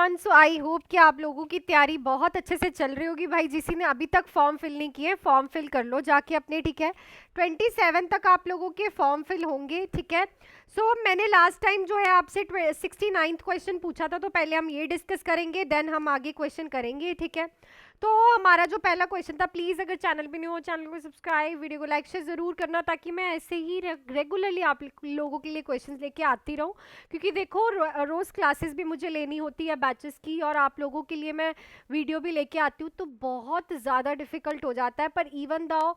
So I hope कि आप लोगों की तैयारी बहुत अच्छे से चल रही होगी भाई। जिसी ने अभी तक फॉर्म फिल नहीं किए फॉर्म फिल कर लो जाके अपने, ठीक है। 27 तक आप लोगों के फॉर्म फिल होंगे, ठीक है। मैंने लास्ट टाइम जो है आपसे 69th क्वेश्चन पूछा था, तो पहले हम ये डिस्कस करेंगे, देन हम आगे क्वेश्चन करेंगे, ठीक है। तो हमारा जो पहला क्वेश्चन था, प्लीज़ अगर चैनल पे न्यू हो चैनल को सब्सक्राइब, वीडियो को लाइक शेयर ज़रूर करना, ताकि मैं ऐसे ही रेगुलरली आप लोगों के लिए क्वेश्चंस लेके आती रहूँ। क्योंकि देखो रोज़ क्लासेस भी मुझे लेनी होती है बैचेस की, और आप लोगों के लिए मैं वीडियो भी लेके आती हूँ, तो बहुत ज़्यादा डिफिकल्ट हो जाता है। पर इवन दो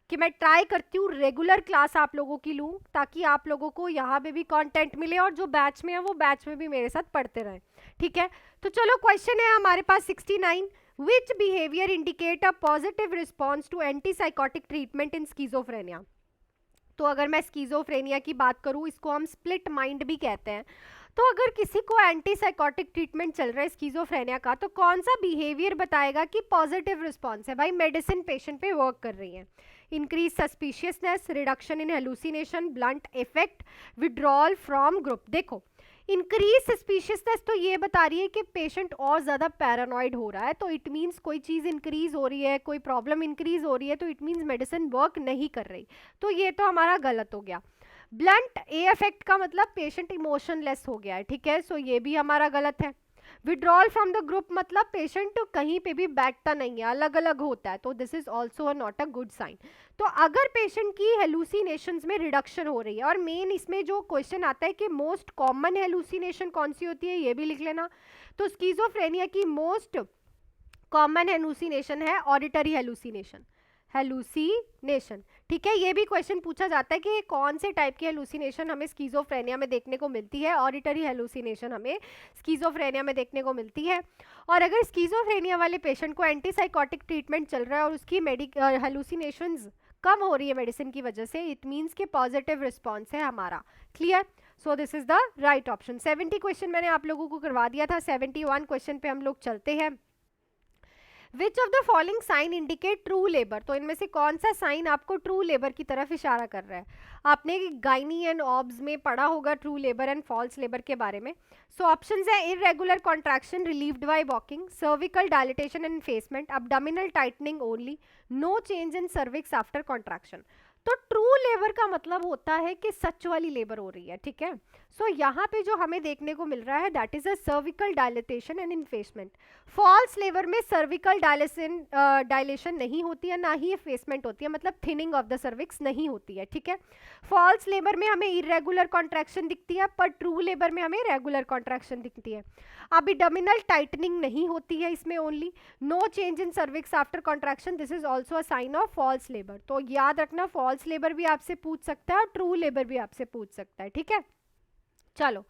कि मैं ट्राई करती हूँ रेगुलर क्लास आप लोगों की लूँ, ताकि आप लोगों को यहाँ पे भी कंटेंट मिले, और जो बैच में है वो बैच में भी मेरे साथ पढ़ते रहें, ठीक है। तो चलो क्वेश्चन है हमारे पास 69, which behavior indicate a positive response to antipsychotic treatment in schizophrenia। तो अगर मैं स्कीजोफ्रेनिया की बात करूं, इसको हम स्प्लिट माइंड भी कहते हैं। तो अगर किसी को एंटीसाइकोटिक ट्रीटमेंट चल रहा है स्कीजोफ्रेनिया का, तो कौन सा बिहेवियर बताएगा कि पॉजिटिव रिस्पॉन्स है? भाई मेडिसिन पेशेंट पे वर्क कर रही है। Increase suspiciousness, reduction in hallucination, blunt affect, withdrawal from group. देखो इंक्रीज सस्पिशियसनेस तो ये बता रही है कि पेशेंट और ज़्यादा पैरानॉइड हो रहा है, तो इट मीन्स कोई चीज़ इंक्रीज हो रही है, कोई प्रॉब्लम इंक्रीज हो रही है, तो इट मीन्स मेडिसिन वर्क नहीं कर रही, तो ये तो हमारा गलत हो गया। ब्लंट ए इफेक्ट का मतलब पेशेंट इमोशनलेस हो गया है, ठीक है, सो ये भी हमारा गलत है। विड्रॉल फ्रॉम द ग्रुप मतलब पेशेंट कहीं पे भी बैठता नहीं है, अलग अलग होता है, तो this is also not a good sign. तो अगर पेशेंट की हेलुसिनेशंस में रिडक्शन हो रही है, और मेन इसमें जो क्वेश्चन आता है कि मोस्ट कॉमन हेलुसिनेशन कौन सी होती है, ये भी लिख लेना। तो स्कीजोफ्रेनिया की मोस्ट कॉमन हेलुसिनेशन है ऑडिटरी हेलुसिनेशन, हेलुसिनेशन, ठीक है। ये भी क्वेश्चन पूछा जाता है कि कौन से टाइप की हेलुसिनेशन हमें स्कीजोफ्रेनिया में देखने को मिलती है। ऑडिटरी हेलुसिनेशन हमें स्कीजोफ्रेनिया में देखने को मिलती है। और अगर स्कीजोफ्रेनिया वाले पेशेंट को एंटीसाइकोटिक ट्रीटमेंट चल रहा है और उसकी हेलुसिनेशंस कम हो रही है मेडिसिन की वजह से, इट मीन्स के पॉजिटिव रिस्पॉन्स है हमारा। Clear? So this is the right option. 70 question मैंने आप लोगों को करवा दिया था, 71 क्वेश्चन पे हम लोग चलते हैं। Which of the following sign indicate true labour? तो इनमें से कौन सा साइन आपको ट्रू लेबर की तरफ इशारा कर रहा है? आपने गाइनी एंड ऑब्स में पढ़ा होगा true labour and false labour के बारे में। सो ऑप्शंस है irregular contraction relieved by walking, cervical dilatation and effacement, abdominal tightening only, no change in cervix after contraction. तो ट्रू लेबर का मतलब होता है कि सच वाली लेबर हो रही है, ठीक है। सो यहाँ पे जो हमें देखने को मिल रहा है that is a cervical dilatation and effacement. False labour में सर्विकल डायलेशन नहीं होती है, ना ही एफेसमेंट होती है, मतलब थिनिंग ऑफ द सर्विक्स नहीं होती है, ठीक है। फॉल्स लेबर में हमें इरेगुलर कॉन्ट्रैक्शन दिखती है, पर ट्रू लेबर में हमें रेगुलर कॉन्ट्रैक्शन दिखती है। एब्डोमिनल टाइटनिंग नहीं होती है इसमें only, no change in cervix after contraction, this is also a sign of false labour. तो याद रखना फॉल्स लेबर भी आपसे पूछ सकता है और ट्रू लेबर भी आपसे पूछ सकता है, ठीक है। चलो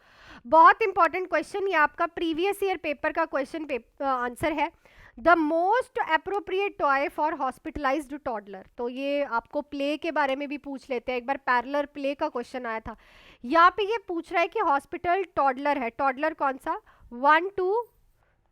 बहुत इंपॉर्टेंट क्वेश्चन, ये आपका प्रीवियस ईयर पेपर का क्वेश्चन आंसर है। The most appropriate toy for hospitalised toddler. तो ये आपको प्ले के बारे में भी पूछ लेते हैं, एक बार पैरेलल प्ले का क्वेश्चन आया था। यहाँ पे ये पूछ रहा है कि हॉस्पिटल टॉडलर है, टॉडलर कौन सा? 1 to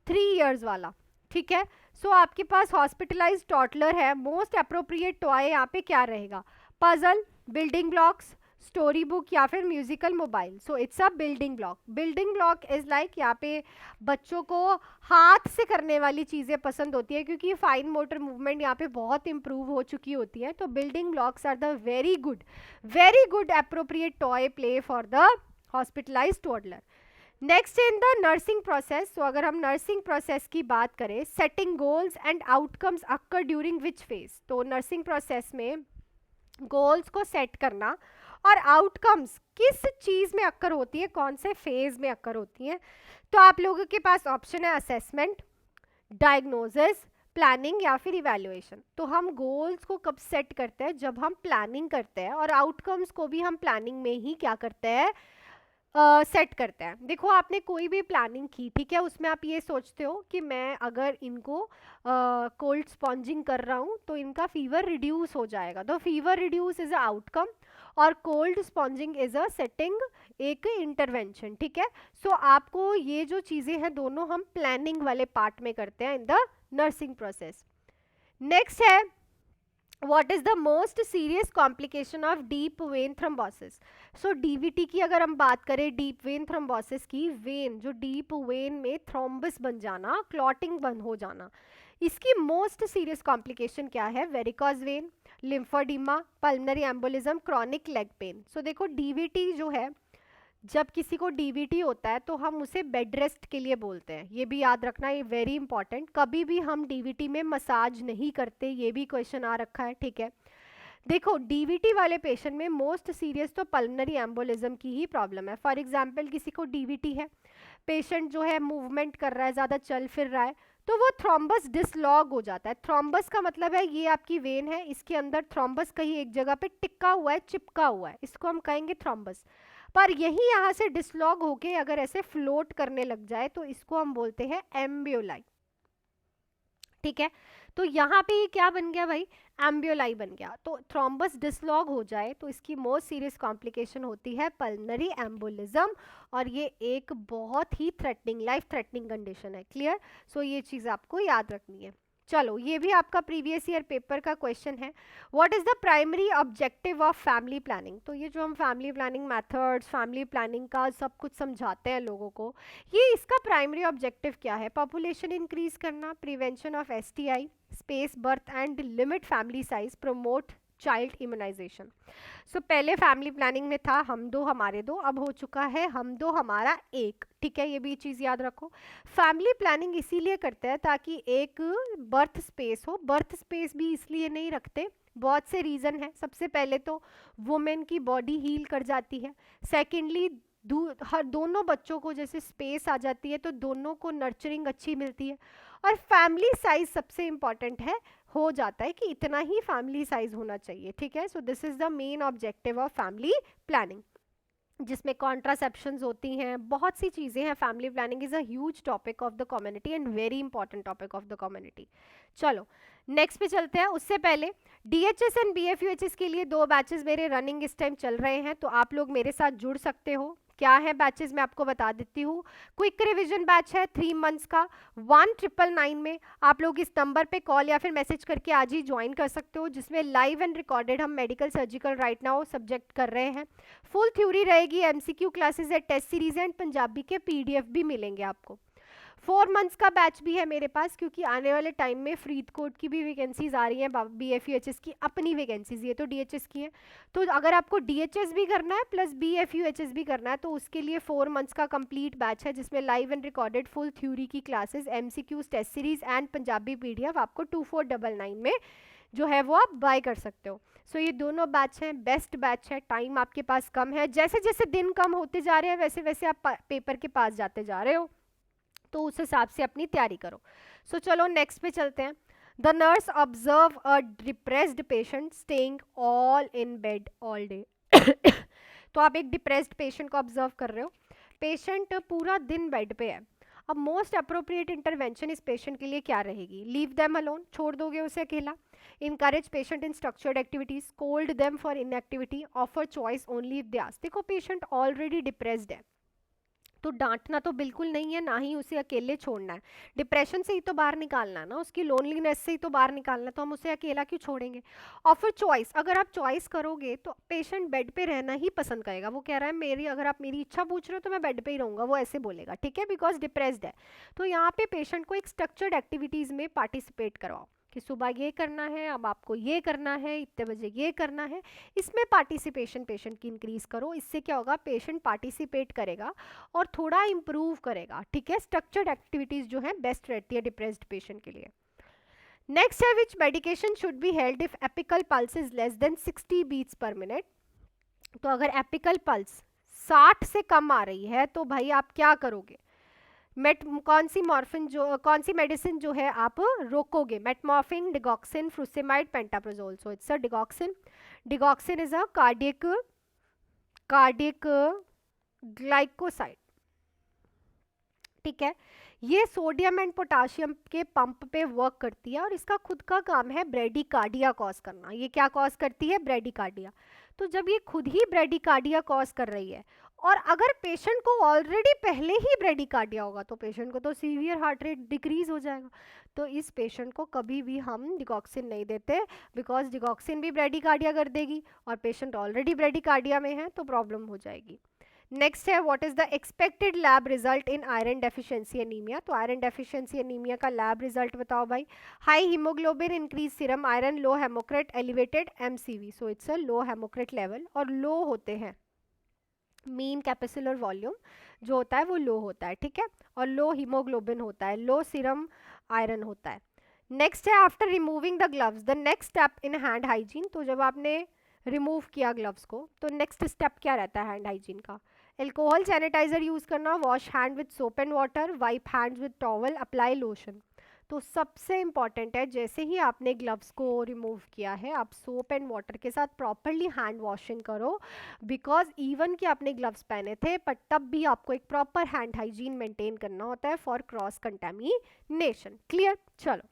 3 ईयर्स वाला, ठीक है। सो आपके पास हॉस्पिटलाइज्ड टॉडलर है, मोस्ट अप्रोप्रिएट टॉय यहाँ पे क्या रहेगा? Puzzle, building blocks, story book, या फिर musical mobile. So it's a building block. Building block is like यहाँ पे बच्चों को हाथ से करने वाली चीज़ें पसंद होती है, क्योंकि फाइन मोटर मूवमेंट यहाँ पे बहुत इंप्रूव हो चुकी होती है। तो building blocks are the very good appropriate toy play for the hospitalised toddler. Next in the nursing process. तो अगर हम नर्सिंग प्रोसेस की बात करें, setting goals and outcomes occur during which phase? तो नर्सिंग प्रोसेस में गोल्स को set करना और आउटकम्स किस चीज़ में अक्कर होती है, कौन से फेज में अक्कर होती है? तो आप लोगों के पास ऑप्शन है असेसमेंट, डायग्नोसिस, प्लानिंग, या फिर इवैल्यूएशन। तो हम गोल्स को कब सेट करते हैं? जब हम प्लानिंग करते हैं, और आउटकम्स को भी हम प्लानिंग में ही क्या करते हैं? सेट करते हैं। देखो आपने कोई भी प्लानिंग की, ठीक है, उसमें आप ये सोचते हो कि मैं अगर इनको कोल्ड स्पॉन्जिंग कर रहा हूँ तो इनका फीवर रिड्यूस हो जाएगा, तो fever reduce is a outcome, और cold sponging is a setting, एक इंटरवेंशन, ठीक है। सो आपको ये जो चीज़ें हैं दोनों हम प्लानिंग वाले पार्ट में करते हैं in the nursing process. Next है what is the most serious complication of deep vein thrombosis? So DVT की अगर हम बात करें, डीप वेन थ्रोम्बोसिस की, वेन जो डीप वेन में थ्रोम्बस बन जाना, क्लॉटिंग बंद हो जाना, इसकी मोस्ट सीरियस कॉम्प्लिकेशन क्या है? Varicose vein, lymphoedema, pulmonary embolism, chronic leg pain. So देखो डीवीटी जो है, जब किसी को डीवीटी होता है तो हम उसे बेड रेस्ट के लिए बोलते हैं, ये भी याद रखना, ये वेरी इंपॉर्टेंट। कभी भी हम डीवीटी में मसाज नहीं करते, ये भी क्वेश्चन आ रखा है, ठीक है। देखो डीवीटी वाले पेशेंट में मोस्ट सीरियस तो पल्मनरी एम्बोलिज्म की ही प्रॉब्लम है। फॉर एग्जांपल किसी को डीवीटी है, पेशेंट जो है मूवमेंट कर रहा है, ज़्यादा चल फिर रहा है, तो वो थ्रोम्बस डिसलॉग हो जाता है। थ्रोम्बस का मतलब है ये आपकी वेन है, इसके अंदर थ्रोम्बस कहीं एक जगह पे टिक्का हुआ है, चिपका हुआ है, इसको हम कहेंगे थ्रोम्बस। पर यही यहाँ से डिसलॉग होके अगर ऐसे फ्लोट करने लग जाए तो इसको हम बोलते हैं एम्ब्योलाई, ठीक है। तो यहाँ पे ये क्या बन गया भाई? एम्ब्योलाई बन गया। तो थ्रोम्बस डिसलॉग हो जाए तो इसकी मोस्ट सीरियस कॉम्प्लिकेशन होती है पल्मनरी एम्बोलिज्म, और ये एक बहुत ही थ्रेटनिंग, लाइफ थ्रेटनिंग कंडीशन है। क्लियर? सो ये चीज़ आपको याद रखनी है। चलो ये भी आपका प्रीवियस ईयर पेपर का क्वेश्चन है। What is the primary objective of family planning? तो ये जो हम family planning methods, family planning का सब कुछ समझाते हैं लोगों को, ये इसका प्राइमरी ऑब्जेक्टिव क्या है? पॉपुलेशन इंक्रीज करना, prevention of STI, space birth and limit family size, promote child immunisation. So पहले फैमिली प्लानिंग में था हम दो हमारे दो, अब हो चुका है हम दो हमारा एक, ठीक है। ये भी चीज़ याद रखो। फैमिली प्लानिंग इसीलिए करते हैं ताकि एक बर्थ स्पेस हो। बर्थ स्पेस भी इसलिए नहीं रखते, बहुत से रीज़न है। सबसे पहले तो वुमेन की बॉडी हील कर जाती है। सेकेंडली हर दोनों बच्चों को जैसे स्पेस आ जाती है तो दोनों को नर्चरिंग अच्छी मिलती है। और फैमिली साइज सबसे इम्पॉर्टेंट है, हो जाता है कि इतना ही फैमिली साइज होना चाहिए, ठीक है। So this is the main objective of family planning, जिसमें कॉन्ट्रासेप्शंस होती हैं, बहुत सी चीज़ें हैं। Family planning is a huge topic of the community and very important topic of the community. चलो नेक्स्ट पे चलते हैं। उससे पहले डीएचएस एंड बीएफयूएचएस के लिए 2 बैचेस मेरे रनिंग इस टाइम चल रहे हैं, तो आप लोग मेरे साथ जुड़ सकते हो। क्या है बैचेस मैं आपको बता देती हूँ। क्विक रिवीजन बैच है 3 मंथ्स का, 1999 में। आप लोग इस नंबर पे कॉल या फिर मैसेज करके आज ही ज्वाइन कर सकते हो, जिसमें लाइव एंड रिकॉर्डेड हम medical surgical right now subject कर रहे हैं। फुल थ्योरी रहेगी, एमसीक्यू क्लासेस है, टेस्ट सीरीज एंड पंजाबी के पीडीएफ भी मिलेंगे आपको। 4 मंथ्स का बैच भी है मेरे पास, क्योंकि आने वाले टाइम में फरीदकोट की भी वैकेंसीज आ रही हैं, बीएफयूएचएस की अपनी वैकेंसीज, ये तो डीएचएस की है। तो अगर आपको डीएचएस भी करना है प्लस बीएफयूएचएस भी करना है तो उसके लिए 4 मंथ्स का कंप्लीट बैच है, जिसमें live and recorded full theory की classes, MCQs, test series and Punjabi PDF आपको 2499 में जो है वो आप बाय कर सकते हो। सो ये दोनों बैच हैं, बेस्ट बैच है। टाइम आपके पास कम है, जैसे जैसे दिन कम होते जा रहे हैं वैसे वैसे आप पेपर के पास जाते जा रहे हो, तो उस हिसाब से अपनी तैयारी करो। सो चलो नेक्स्ट पे चलते हैं। The nurse observe a depressed patient staying all in bed all day. तो आप एक डिप्रेस्ड पेशेंट को ऑब्जर्व कर रहे हो, पेशेंट पूरा दिन बेड पे है। अब मोस्ट अप्रोप्रिएट इंटरवेंशन इस पेशेंट के लिए क्या रहेगी? लीव देम अलोन, छोड़ दोगे उसे अकेला। Encourage patient in structured activities, cold them for inactivity, offer choice only if they ask. देखो पेशेंट ऑलरेडी डिप्रेस्ड है तो डांटना तो बिल्कुल नहीं है, ना ही उसे अकेले छोड़ना है। डिप्रेशन से ही तो बाहर निकालना है ना, उसकी लोनलीनेस से ही तो बाहर निकालना है, तो हम उसे अकेला क्यों छोड़ेंगे। ऑफर चॉइस, अगर आप चॉइस करोगे तो पेशेंट बेड पे रहना ही पसंद करेगा। वो कह रहा है मेरी, अगर आप मेरी इच्छा पूछ रहे हो तो मैं बेड पे ही रहूँगा, वो ऐसे बोलेगा, ठीक है, बिकॉज डिप्रेस्ड है। तो यहाँ पे पेशेंट को एक स्ट्रक्चर्ड एक्टिविटीज़ में पार्टिसिपेट करवाओ कि सुबह ये करना है, अब आपको ये करना है, इतने बजे ये करना है। इसमें पार्टिसिपेशन पेशेंट की इंक्रीज करो। इससे क्या होगा, पेशेंट पार्टिसिपेट करेगा और थोड़ा इंप्रूव करेगा, ठीक है। स्ट्रक्चर्ड एक्टिविटीज जो है बेस्ट रहती है डिप्रेस्ड पेशेंट के लिए। नेक्स्ट है which medication should be held if apical pulse is less than 60 beats per minute. तो अगर एपिकल पल्स 60 से कम आ रही है तो भाई आप क्या करोगे? कौन सी मेडिसिन जो है आप रोकोगे? Metformin, digoxin, frusemide, pantoprazole. So it's a digoxin. Digoxin is a cardiac glycoside, ठीक है। ये सोडियम एंड पोटाशियम के पंप पे वर्क करती है और इसका खुद का काम है ब्रेडिकार्डिया कॉज करना। ये क्या कॉज करती है? ब्रेडिकार्डिया। तो जब ये खुद ही ब्रेडिकार्डिया कॉज कर रही है और अगर पेशेंट को ऑलरेडी पहले ही ब्रेडिकार्डिया होगा तो पेशेंट को तो सीवियर हार्ट रेट डिक्रीज हो जाएगा। तो इस पेशेंट को कभी भी हम डिगॉक्सिन नहीं देते, बिकॉज डिगॉक्सिन भी ब्रेडिकार्डिया कर देगी और पेशेंट ऑलरेडी ब्रेडिकार्डिया में है तो प्रॉब्लम हो जाएगी। नेक्स्ट है what is the expected lab result in iron deficiency anaemia. तो आयरन डेफिशिएंसी एनीमिया का लैब रिजल्ट बताओ भाई। High haemoglobin, increase serum iron, low haematocrit, elevated MCV. So it's a low haematocrit level, और low होते हैं mean कैपेसिलर volume जो होता है वो लो होता है, ठीक है, और लो हीमोग्लोबिन होता है, लो सीरम आयरन होता है। नेक्स्ट है after removing the gloves the next step in hand hygiene. तो जब आपने रिमूव किया ग्लव्स को तो नेक्स्ट स्टेप क्या रहता है हैंड हाइजीन का? एल्कोहल सैनिटाइजर यूज करना, wash hand with soap and water, wipe hands with towel, apply lotion. तो सबसे इंपॉर्टेंट है जैसे ही आपने ग्लव्स को रिमूव किया है आप सोप एंड वाटर के साथ प्रॉपरली हैंड वॉशिंग करो, बिकॉज इवन कि आपने ग्लव्स पहने थे पर तब भी आपको एक प्रॉपर हैंड हाइजीन मेंटेन करना होता है फॉर क्रॉस कंटेमिनेशन। क्लियर? चलो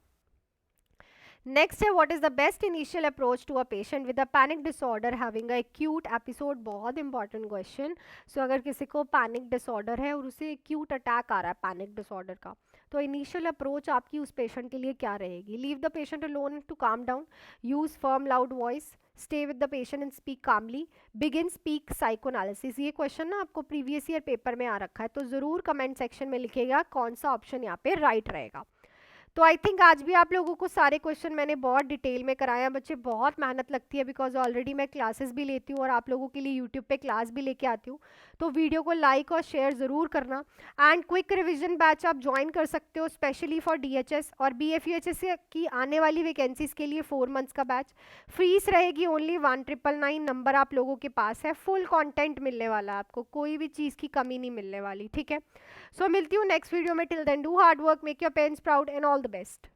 नेक्स्ट है what is the best initial approach to a patient with a panic disorder having a acute episode. बहुत इंपॉर्टेंट क्वेश्चन। सो अगर किसी को पैनिक डिसऑर्डर है और उसे एक्यूट अटैक आ रहा है पैनिक डिसऑर्डर का, तो इनिशियल अप्रोच आपकी उस पेशेंट के लिए क्या रहेगी? Leave the patient alone to calm down, use firm loud voice, stay with the patient and speak calmly, begin speak psychoanalysis. ये क्वेश्चन ना आपको प्रीवियस ईयर पेपर में आ रखा है, तो ज़रूर कमेंट सेक्शन में लिखिएगा कौन सा ऑप्शन यहाँ पे राइट रहेगा। तो आई थिंक आज भी आप लोगों को सारे क्वेश्चन मैंने बहुत डिटेल में कराया। बच्चे बहुत मेहनत लगती है बिकॉज ऑलरेडी मैं क्लासेस भी लेती हूँ और आप लोगों के लिए यूट्यूब पे क्लास भी लेके आती हूँ। तो वीडियो को लाइक और शेयर ज़रूर करना। एंड क्विक रिविजन बैच आप ज्वाइन कर सकते हो स्पेशली फॉर डीएचएस और बीएफयूएचएस की आने वाली वैकेंसीज के लिए 4 मंथ्स का बैच। फीस रहेगी ओनली 1999। नंबर आप लोगों के पास है, फुल कॉन्टेंट मिलने वाला है आपको, कोई भी चीज़ की कमी नहीं मिलने वाली, ठीक है। सो मिलती हूँ नेक्स्ट वीडियो में। Till then do hard work, make your parents proud and all the best.